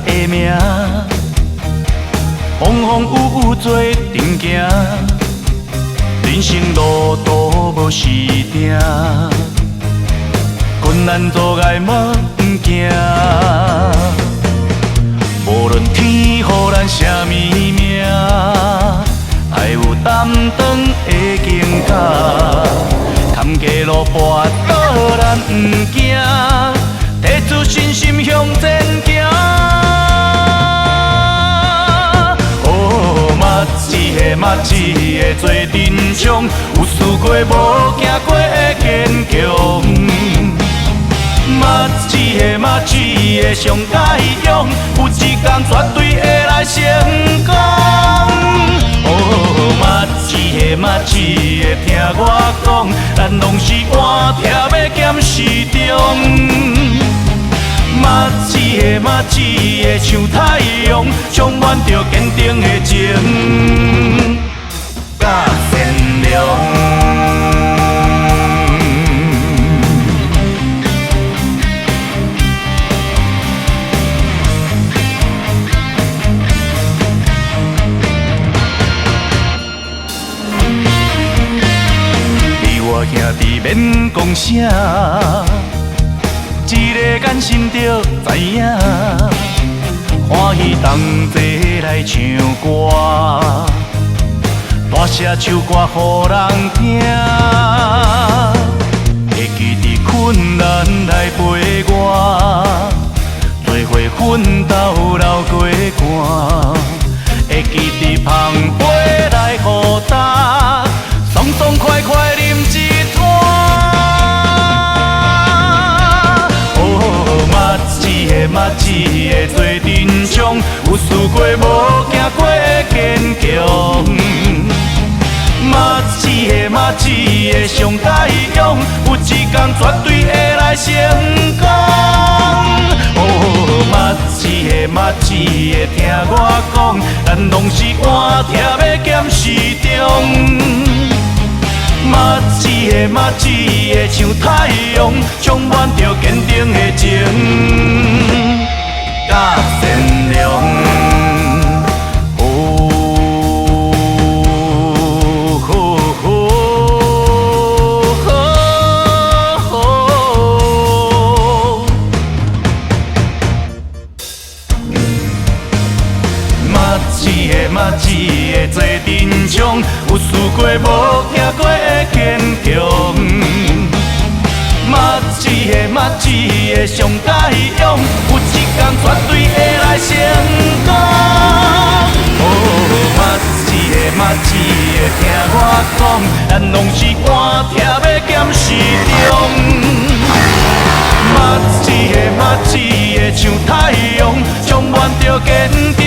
的名，风风雨雨做阵行，人生路途无时定，困难阻碍嘛不惊。无论天予咱啥物命，爱有担当的肩胛，坎坷路跋倒咱不惊，提出信心向前行。哦，嘛一个做阵仗，有试过无行过的坚强。嘛一个上解勇，有一天绝对会来成功。哦，嘛一个听我讲，咱拢是换贴要减时中。嘛一个像太阳，充满着坚定的情，甲善良。兄弟免讲啥，一个眼神就知影，欢喜同齐来唱歌，大声唱歌予人听，会记得困难来陪我，做伙奋斗流过汗，会记得捧杯来互担，爽爽快快饮一坛。哦，嘛一个做阵仗，有试过无行过的坚强。嘛一个上解勇，有一天绝对会来成功。哦，嘛一个听我讲，咱拢是换贴要减时中。嘛一个像太阳，充满着坚定的情，甲善良。嘛一个做阵仗，有试过无行过的坚强。嘛一个上解勇，有一天绝对会来成功。哦，嘛一个听我讲，咱拢是换贴要减时中。嘛一个像太阳，充满着坚定。